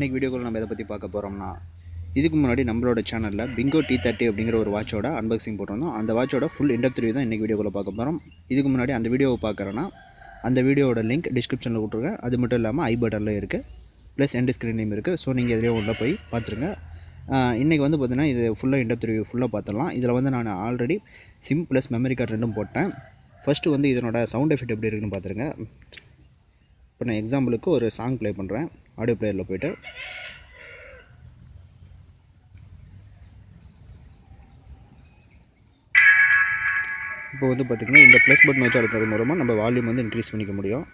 இன்றைக்கி வீடியோக்குள்ள நம்ம எதை பற்றி பார்க்க போகிறோம்னா, இதுக்கு முன்னாடி நம்மளோட சேனலில் பிங்கோ T30 அப்படிங்கிற ஒரு வாட்சோட அன்பாக்சிங் போட்டிருந்தோம். அந்த வாட்சோட ஃபுல் இன்டெப்த் ரிவ்யூ தான் இன்றைக்கி வீடியோக்குள்ள பார்க்க போகிறோம். இதுக்கு முன்னாடி அந்த வீடியோவை பார்க்குறேன்னா அந்த வீடியோவோட லிங்க் டிஸ்கிரிப்ஷனில் விட்ருக்கேன். அது மட்டும் இல்லாமல் ஐ பட்டனில் இருக்குது, ப்ளஸ் எண்ட் ஸ்க்ரீன்லேயும் இருக்குது. ஸோ நீங்கள் எதிரையும் உள்ளே போய் பார்த்துருங்க. இன்றைக்கி வந்து பார்த்திங்கன்னா இது ஃபுல்லாக இன்டெப்த் ரிவ்யூ ஃபுல்லாக பார்த்துடலாம். இதில் வந்து நான் already sim plus memory card ரெண்டும் போட்டேன். ஃபஸ்ட்டு வந்து இதனோட சவுண்ட் எஃபெக்ட் எப்படி இருக்குன்னு பார்த்துருங்க. இப்போ நான் எக்ஸாம்பிளுக்கு ஒரு சாங் ப்ளே பண்ணுறேன். ஆடியோ பிளேயரில் போய்ட்டு இப்போ வந்து பார்த்திங்கன்னா இந்த ப்ளஸ் பட்டன் வச்சு அழுத்தது மூலமாக நம்ம வால்யூம் வந்து இன்க்ரீஸ் பண்ணிக்க முடியும்.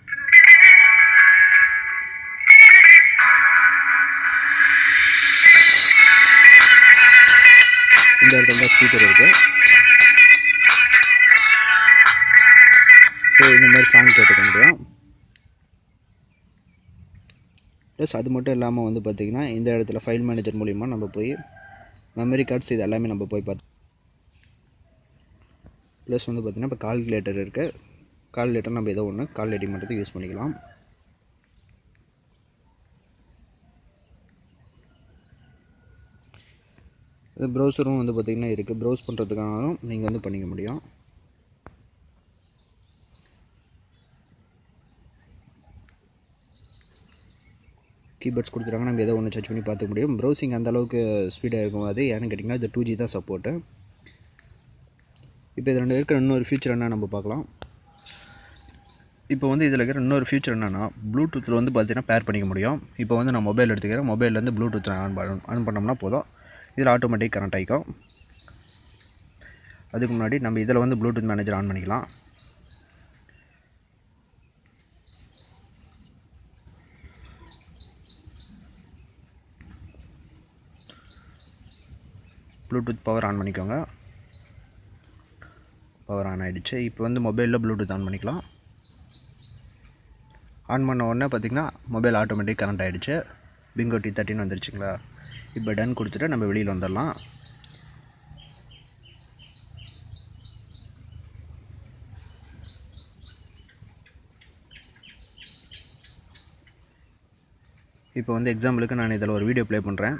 இந்த இடத்துல தான் ஸ்பீக்கர் இருக்குது. ஸோ இந்த மாதிரி சாங் கேட்டுக்க முடியும். ப்ளஸ் அது மட்டும் இல்லாமல் வந்து பார்த்திங்கன்னா இந்த இடத்துல ஃபைல் மேனேஜர் மூலிமா நம்ம போய் மெமரி கார்ட்ஸ் இது எல்லாமே நம்ம போய் பார்த்து, ப்ளஸ் வந்து பார்த்திங்கன்னா இப்போ கால்குலேட்டர் இருக்குது. கால்குலேட்டர் நம்ம ஏதோ ஒன்று கால்குலேட்டிங் பண்ணுறதுக்கு யூஸ் பண்ணிக்கலாம். இது ப்ரௌசரும் வந்து பார்த்திங்கன்னா இருக்குது. ப்ரௌஸ் பண்ணுறதுக்கானாலும் நீங்கள் வந்து பண்ணிக்க முடியும். கீபோர்ட்ஸ் கொடுத்துட்டாங்க, நம்ம ஏதோ ஒன்று சர்ச் பண்ணி பார்த்துக்க முடியும். ப்ரௌசிங் அந்தளவுக்கு ஸ்பீடாக இருக்கும். அது ஏன்னு கேட்டிங்கன்னா இது 2G தான் சப்போர்ட்டு. இப்போ இதில் இருக்கிற இன்னொரு ஃபியூச்சர் என்ன நம்ம பார்க்கலாம். இப்போ வந்து இதில் இருக்கிற இன்னொரு ஃபியூச்சர் என்னென்னா, ப்ளூடூத்தில் வந்து பார்த்திங்கன்னா பேர் பண்ணிக்க முடியும். இப்போ வந்து நான் மொபைல் எடுத்துக்கிறேன். மொபைல்லேருந்து ப்ளூடூத் ஆன் பண்ணோம்னா போதும், இதில் ஆட்டோமேட்டிக் கனெக்ட் ஆகிக்கும். அதுக்கு முன்னாடி நம்ம இதில் வந்து ப்ளூடூத் மேனேஜர் ஆன் பண்ணிக்கலாம். ப்ளூடூத் பவர் ஆன் பண்ணிக்கோங்க. பவர் ஆன் ஆகிடுச்சு. இப்போ வந்து மொபைலில் ப்ளூடூத் ஆன் பண்ணிக்கலாம். ஆன் பண்ண உடனே பார்த்திங்கன்னா மொபைல் ஆட்டோமேட்டிக் கனெக்ட் ஆகிடுச்சு. Bingo T30 வந்துருச்சுங்களா. இப்போ டன் கொடுத்துட்டு நம்ம வெளியில் வந்துடலாம். இப்போ வந்து எக்ஸாம்பிளுக்கு நான் இதில் ஒரு வீடியோ ப்ளே பண்ணுறேன்.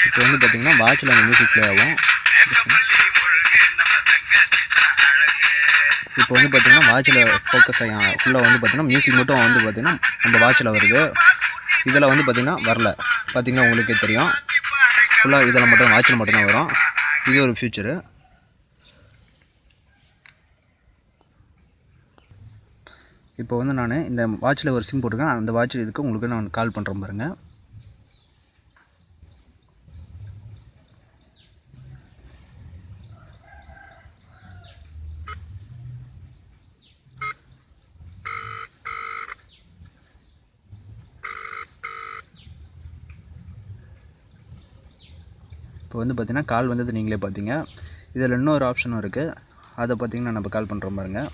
இப்போ வந்து பார்த்திங்கன்னா வாட்சில் அந்த மியூசிக் ப்ளே ஆகும். இப்போ வந்து பார்த்திங்கன்னா வாட்சில் ஃபோக்கஸ் ஆகி ஃபுல்லாக வந்து பார்த்திங்கன்னா மியூசிக் மட்டும் வந்து பார்த்திங்கன்னா நம்ம வாட்சில் வருது. இதில் வந்து பார்த்திங்கன்னா வரல. பார்த்திங்கன்னா உங்களுக்கே தெரியும், ஃபுல்லாக இதில் மட்டும் வாட்சில் மட்டும்தான் வரும். இது ஒரு ஃபியூச்சரு. இப்போ வந்து நான் இந்த வாட்சில் ஒரு சிம் போட்டிருக்கேன். அந்த வாட்ச் இதுக்கு உங்களுக்கு நான் கால் பண்ணுறேன் பாருங்கள். இப்போ வந்து பார்த்திங்கன்னா கால் வந்தது நீங்களே பார்த்தீங்க. இதில் இன்னொரு ஆப்ஷனும் இருக்குது. அதை பார்த்திங்கன்னா நம்ம கால் பண்ணுறோம் பாருங்கள்.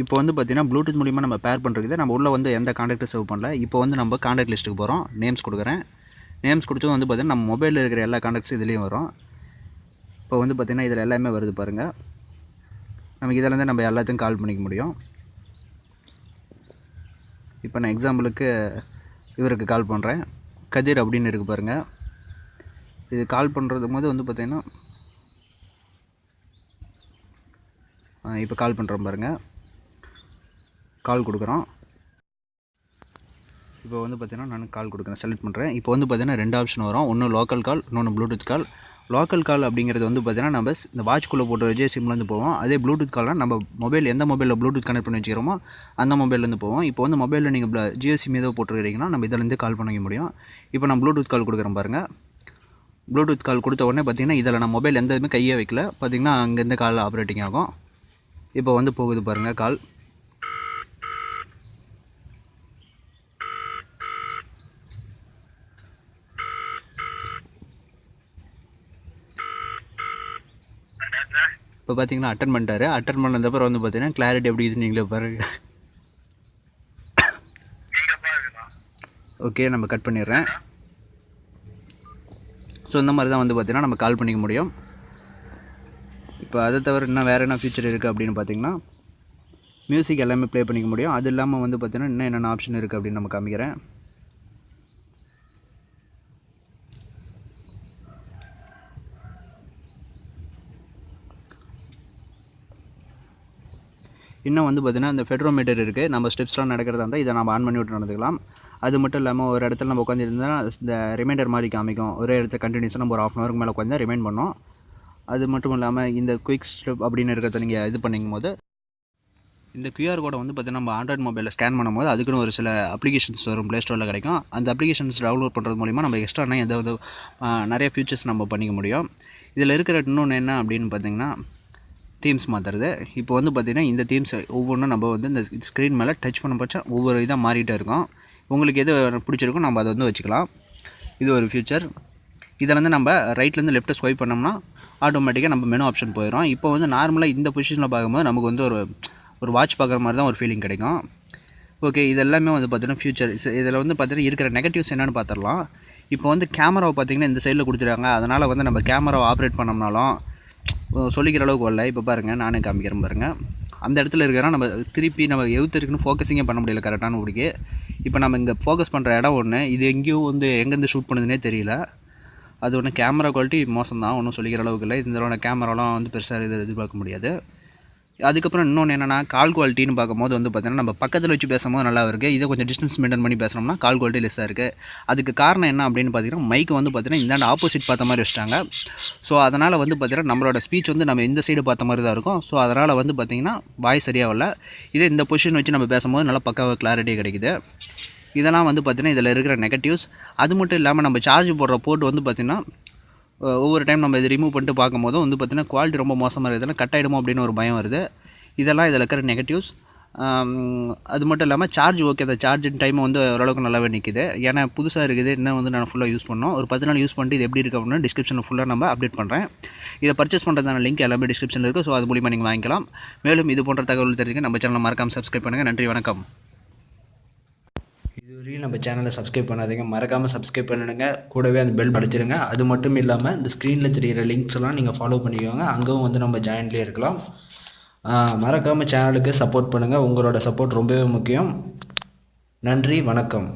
இப்போ வந்து பார்த்திங்கன்னா ப்ளூடூத் மூலிமா நம்ம பேர் பண்ணுறது நம்ம உள்ளே வந்து எந்த கான்டாக்டும் சேவ் பண்ணல. இப்போ வந்து நம்ம கான்டாக்ட் லிஸ்ட்டுக்கு போகிறோம். நேம்ஸ் கொடுக்குறேன். நேம்ஸ் கொடுத்தது வந்து பார்த்திங்கன்னா நம்ம மொபைலில் இருக்கிற எல்லா கான்டாக்ட்ஸும் இதுலேயும் வரும். இப்போ வந்து பார்த்திங்கன்னா இதில் எல்லாமே வருது பாருங்கள். நமக்கு இதிலேருந்து நம்ம எல்லாத்தையும் கால் பண்ணிக்க முடியும். இப்போ நான் எக்ஸாம்பிளுக்கு இவருக்கு கால் பண்ணுறேன். கதிர் அப்படின்னு இருக்குது பாருங்கள். இது கால் பண்ணுறது போது வந்து பார்த்திங்கன்னா இப்போ கால் பண்ணுறோம் பாருங்கள். கால் கொடுக்குறோம். இப்போ வந்து பார்த்திங்கன்னா நான் கால் கொடுக்குறேன், செலக்ட் பண்ணுறேன். இப்போ வந்து பார்த்திங்கன்னா 2 ஆப்ஷன் வரும். ஒன்று லோக்கல் கால், இன்னொன்று ப்ளூடூத் கால். லோக்கல் கால் அப்படிங்கிறது வந்து பார்த்திங்கன்னா நம்ம இந்த வாட்ச்குள்ளே போட்டு வச்சு சிம்லேருந்து போவோம். அதே ப்ளூடூத் கால்னால் நம்ம மொபைல் எந்த மொபைலில் ப்ளூடூத் கனெக்ட் பண்ணி வச்சுக்கிறோமோ அந்த மொபைல்லேருந்து போவோம். இப்போ வந்து மொபைலில் நீங்கள் ஜியோ சிம் ஏதோ போட்டுருக்கிறீங்கன்னா நம்ம இதிலேருந்து கால் பண்ணிக்க முடியும். இப்போ நான் ப்ளூடூத் கால் கொடுக்குறேன் பாருங்கள். ப்ளூடூத் கால் கொடுத்த உடனே பார்த்திங்கன்னா இதில் நான் மொபைல் எந்த இதுவுமே கையே வைக்கல. பார்த்திங்கன்னா அங்கேருந்து கால் ஆப்ரேட்டிங் ஆகும். இப்போ வந்து போகுது பாருங்கள் கால். இப்போ பார்த்தீங்கன்னா அட்டன் பண்ணிட்டாரு. அட்டன் பண்ணதுக்கப்புறம் வந்து பார்த்தீங்கன்னா கிளாரிட்டி எப்படி இருக்குதுன்னு நீங்களே பாருங்கள். ஓகே, நம்ம கட் பண்ணிடுறேன். ஸோ இந்த மாதிரி தான் வந்து பார்த்தீங்கன்னா நம்ம கால் பண்ணிக்க முடியும். இப்போ அதை தவிர இன்னும் வேறு என்ன ஃபீச்சர் இருக்குது அப்படின்னு பார்த்தீங்கன்னா மியூசிக் எல்லாமே ப்ளே பண்ணிக்க முடியும். அது இல்லாமல் வந்து பார்த்தீங்கன்னா இன்னும் என்னென்ன ஆப்ஷன் இருக்குது அப்படின்னு நம்ம காமிக்கிறேன். இன்னும் வந்து பார்த்தீங்கன்னா இந்த ஃபெட்ரோமீட்டர் இருக்குது. நம்ம ஸ்டெப்ஸ்லாம் நடக்கிறதா இருந்தால் இதை நம்ம ஆன் பண்ணி விட்டு நடந்துக்கலாம். அது மட்டும் இல்லாமல் ஒரு இடத்துல நம்ம உட்காந்துருந்தோம்னா இந்த ரிமைண்டர் மாதிரி காமிக்கும். ஒரே இடத்துல கண்டினியூஸாக நம்ம ஒரு ½ ஹவருக்கு மேலே உட்காந்து ரிமைண்ட் பண்ணோம். அது மட்டும் இல்லாமல் இந்த குயிக் ஸ்டெப் அப்படின்னு இருக்கிறத நீங்கள் இது பண்ணிக்கும் போது இந்த QR கோடை வந்து பார்த்தீங்கன்னா நம்ம ஆண்ட்ராய்ட் மொபைலில் ஸ்கேன் பண்ணும்போது அதுக்குன்னு ஒரு சில அப்ளிகேஷன்ஸ் வரும், ப்ளே ஸ்டோரில் கிடைக்கும். அந்த அப்ளிகேஷன்ஸ் டவுன்லோட் பண்ணுறது மூலிமா நம்ம எக்ஸ்ட்ரா எதாவது நிறைய ஃபீச்சர்ஸ் நம்ம பண்ணிக்க முடியும். இதில் இருக்கிற இன்னொன்று என்ன அப்படின்னு பார்த்தீங்கன்னா தீம்ஸ் மாற்றுறது. இப்போ வந்து பார்த்திங்கன்னா இந்த தீம்ஸ் ஒவ்வொன்றும் நம்ம வந்து இந்த ஸ்க்ரீன் மேலே டச் பண்ண பட்சா ஒவ்வொரு இதாக மாறிட்டே இருக்கும். உங்களுக்கு எது பிடிச்சிருக்கோ நம்ம அதை வந்து வச்சுக்கலாம். இது ஒரு ஃபியூச்சர். இதில் வந்து நம்ம ரைட்லேருந்து லெஃப்ட்டு ஸ்வைப் பண்ணோம்னா ஆட்டோமேட்டிக்காக நம்ம மெனு ஆப்ஷன் போயிடும். இப்போ வந்து நார்மலாக இந்த பொசிஷனில் பார்க்கும்போது நமக்கு வந்து ஒரு வாட்ச் பார்க்குற மாதிரி தான் ஒரு ஃபீலிங் கிடைக்கும். ஓகே, இது எல்லாமே வந்து பார்த்திங்கன்னா ஃபியூச்சர். இதில் வந்து பார்த்திங்கன்னா இருக்கிற நெகட்டிவ்ஸ் என்னென்னு பார்த்துடலாம். இப்போ வந்து கேமராவை பார்த்திங்கன்னா இந்த சைடில் கொடுத்துருக்காங்க. அதனால் வந்து நம்ம கேமராவை ஆப்ரேட் பண்ணோம்னாலும் சொல்லிக்கிற அளவுக்கு வரல. இப்போ பாருங்கள், நானே காமிக்கிறேன் பாருங்கள். அந்த இடத்துல இருக்கிறா நம்ம திருப்பி நம்ம எவுத்து இருக்குன்னு ஃபோக்கஸிங்கே பண்ண முடியல கரெக்டான முடிக்கு. இப்போ நம்ம இங்கே ஃபோக்கஸ் பண்ணுற இடம் ஒன்று, இது எங்கேயோ வந்து எங்கேருந்து ஷூட் பண்ணுதுன்னே தெரியல. அது ஒன்று கேமரா குவாலிட்டி மோசம் தான், ஒன்றும் சொல்லிக்கிற அளவுக்கு இல்லை. இந்த கேமராலாம் வந்து பெருசாக எதிர்பார்க்க முடியாது. அதுக்கப்புறம் இன்னொன்று என்னென்னா கால் குவாலிட்டின்னு பார்க்கும்போது வந்து பார்த்திங்கன்னா நம்ம பக்கத்தில் வச்சு பேசும்போது நல்லா இருக்குது. இதை கொஞ்சம் டிஸ்டன்ஸ் மெயின்டைன் பண்ணி பேசுனோம்னா கால் குவாலிட்டி லெஸ்ஸாக இருக்குது. அதுக்கு காரணம் என்ன அப்படின்னு பார்த்தீங்கன்னா மைக் வந்து பார்த்திங்கன்னா இந்தாண்ட ஆப்போசிட் பார்த்த மாதிரி வச்சுட்டாங்க. ஸோ அதனால் வந்து பார்த்திங்கன்னா நம்மளோட ஸ்பீச் வந்து நம்ம இந்த சைடு பார்த்த மாதிரி தான் இருக்கும். ஸோ அதனால் வந்து பார்த்திங்கன்னா வாய்ஸ் சரியாக வரல. இதே இந்த பொசிஷன் வச்சு நம்ம பேசும்போது நல்லா பக்காவாக கிளாரிட்டி கிடைக்குது. இதெல்லாம் வந்து பார்த்திங்கன்னா இதில் இருக்கிற நெகட்டிவ்ஸ். அது மட்டும் இல்லாமல் நம்ம சார்ஜ் போடுற போர்ட் வந்து பார்த்திங்கன்னா ஒவ்வொரு டைம் நம்ம இது ரிமூவ் பண்ணிட்டு பார்க்கும்போது வந்து பார்த்திங்கன்னா குவாலிட்டி ரொம்ப மோசமாக இருக்குதுன்னா கட் ஆகிடுமோ அப்படின்னு ஒரு பயம் வருது. இதெல்லாம் இதில் இருக்கிற நெகட்டிவ்ஸ். அது மட்டும் இல்லாமல் சார்ஜ் ஓகே, அந்த சார்ஜிங் டைம் வந்து ஓரளவுக்கு நல்லாவே நிற்கிது. ஏன்னா புதுசாக இருக்குது, இன்னும் வந்து நான் ஃபுல்லாக யூஸ் பண்ணோம். ஒரு 10 நாள் யூஸ் பண்ணிட்டு இது எப்படி இருக்குது அப்படின்னு டிஸ்கிரிப்ஷனில் ஃபுல்லாக நம்ம அப்டேட் பண்ணுறேன். இதை பர்ச்சேஸ் பண்ணுறதான லிங்க் எல்லாமே டிஸ்கிரிப்ஷனில் இருக்குது. ஸோ அது மூலிமா நீங்கள் வாங்கிக்கலாம். மேலும் இது போன்ற தகவல் தெரிஞ்சுக்க நம்ம சேனலை மறக்காமல் சப்ஸ்கிரைப் பண்ணுங்கள். நன்றி, வணக்கம். இதுவரையும் நம்ம சேனலை சப்ஸ்கிரைப் பண்ணாதீங்க, மறக்காமல் சப்ஸ்கிரைப் பண்ணிடுங்க. கூடவே அந்த பெல் அடிச்சிடுங்க. அது மட்டும் இல்லாமல் இந்த ஸ்க்ரீனில் தெரிகிற லிங்க்ஸ் எல்லாம் நீங்கள் ஃபாலோ பண்ணிக்கோங்க. அங்கேவும் வந்து நம்ம ஜாயின்ட்லேயே இருக்கலாம். மறக்காமல் சேனலுக்கு சப்போர்ட் பண்ணுங்கள். உங்களோட சப்போர்ட் ரொம்பவே முக்கியம். நன்றி, வணக்கம்.